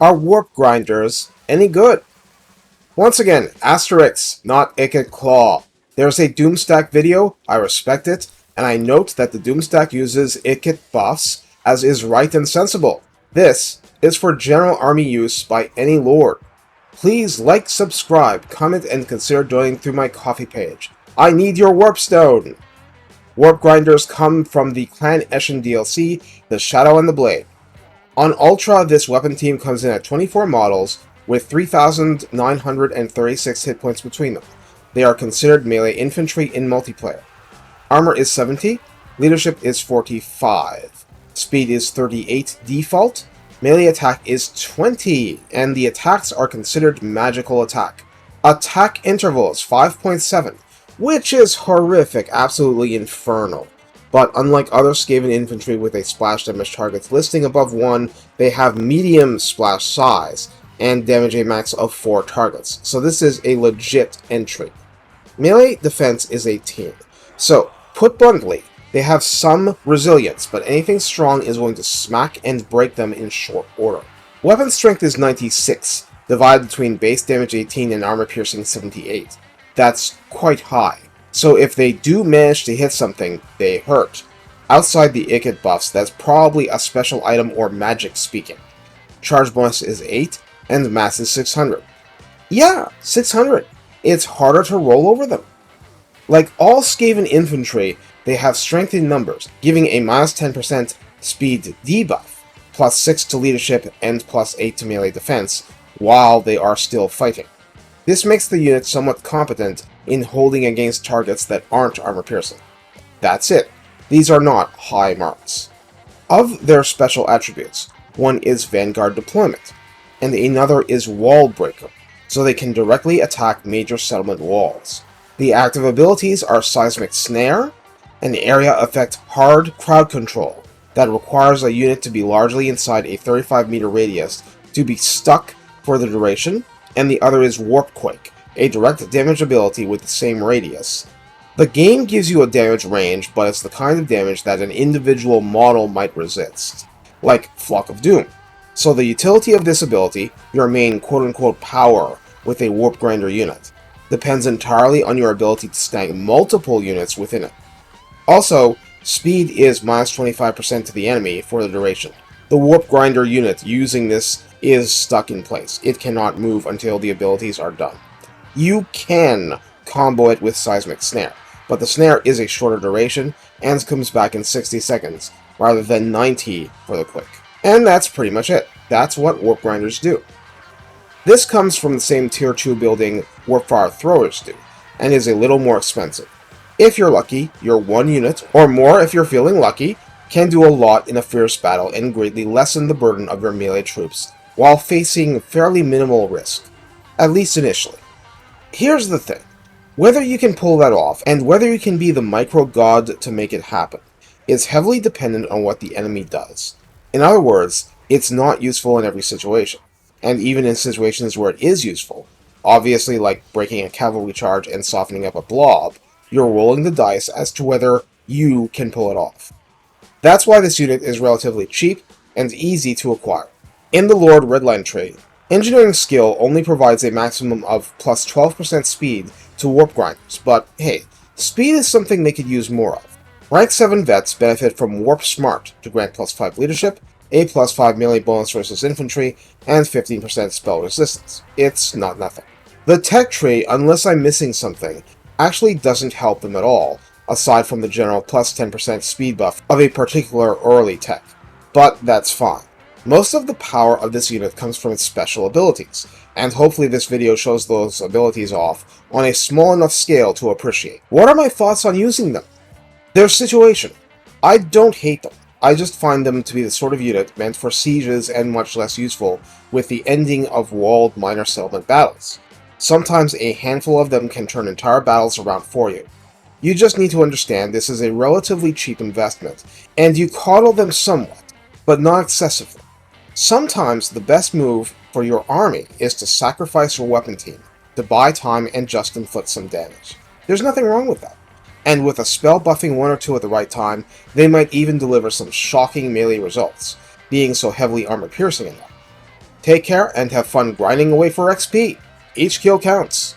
Are warp grinders any good? Once again, Asterix, not Icket Claw. There's a Doomstack video, I respect it, and I note that the Doomstack uses Icket buffs, as is right and sensible. This is for general army use by any lord. Please like, subscribe, comment, and consider donating through my Ko-fi page. I need your warpstone! Warp grinders come from the Clan Eshin DLC, The Shadow and the Blade. On Ultra, this weapon team comes in at 24 models, with 3,936 hit points between them. They are considered melee infantry in multiplayer. Armor is 70, leadership is 45, speed is 38 default, melee attack is 20, and the attacks are considered magical attack. Attack interval is 5.7, which is horrific, absolutely infernal. But unlike other Skaven infantry with a splash damage targets listing above 1, they have medium splash size, and damage a max of 4 targets, so this is a legit entry. Melee defense is 18, so put bluntly, they have some resilience, but anything strong is going to smack and break them in short order. Weapon strength is 96, divided between base damage 18 and armor piercing 78. That's quite high, so if they do manage to hit something, they hurt. Outside the Icket buffs, that's probably a special item or magic speaking. Charge bonus is 8, and mass is 600. Yeah, 600. It's harder to roll over them. Like all Skaven infantry, they have strength in numbers, giving a minus 10% speed debuff, plus 6 to leadership, and plus 8 to melee defense, while they are still fighting. This makes the unit somewhat competent in holding against targets that aren't armor-piercing. That's it. These are not high marks. Of their special attributes, one is Vanguard Deployment, and another is Wall Breaker, so they can directly attack major settlement walls. The active abilities are Seismic Snare, an area effect hard crowd control that requires a unit to be largely inside a 35-meter radius to be stuck for the duration, and the other is Warp Quake, a direct damage ability with the same radius. The game gives you a damage range, but it's the kind of damage that an individual model might resist, like Flock of Doom. So the utility of this ability, your main quote-unquote power with a Warp Grinder unit, depends entirely on your ability to snag multiple units within it. Also, speed is minus 25% to the enemy for the duration. The Warp Grinder unit using this is stuck in place. It cannot move until the abilities are done. You can combo it with Seismic Snare, but the snare is a shorter duration and comes back in 60 seconds, rather than 90 for the quick. And that's pretty much it. That's what Warp Grinders do. This comes from the same Tier 2 building Warpfire Throwers do, and is a little more expensive. If you're lucky, your one unit, or more if you're feeling lucky, can do a lot in a fierce battle and greatly lessen the burden of your melee troops, while facing fairly minimal risk, at least initially. Here's the thing. Whether you can pull that off, and whether you can be the micro-god to make it happen, is heavily dependent on what the enemy does. In other words, it's not useful in every situation, and even in situations where it is useful, obviously like breaking a cavalry charge and softening up a blob, you're rolling the dice as to whether you can pull it off. That's why this unit is relatively cheap and easy to acquire. In the Lord Redline tree, engineering skill only provides a maximum of plus 12% speed to warp grinders, but hey, speed is something they could use more of. Rank 7 vets benefit from Warp Smart to grant plus 5 leadership, a plus 5 melee bonus versus infantry, and 15% spell resistance. It's not nothing. The tech tree, unless I'm missing something, actually doesn't help them at all, aside from the general plus 10% speed buff of a particular early tech. But that's fine. Most of the power of this unit comes from its special abilities, and hopefully this video shows those abilities off on a small enough scale to appreciate. What are my thoughts on using them? Their situation. I don't hate them. I just find them to be the sort of unit meant for sieges and much less useful with the ending of walled minor settlement battles. Sometimes a handful of them can turn entire battles around for you. You just need to understand this is a relatively cheap investment, and you coddle them somewhat, but not excessively. Sometimes the best move for your army is to sacrifice your weapon team to buy time and just inflict some damage. There's nothing wrong with that. And with a spell buffing one or two at the right time, they might even deliver some shocking melee results, being so heavily armor-piercing enough. Take care and have fun grinding away for XP. Each kill counts.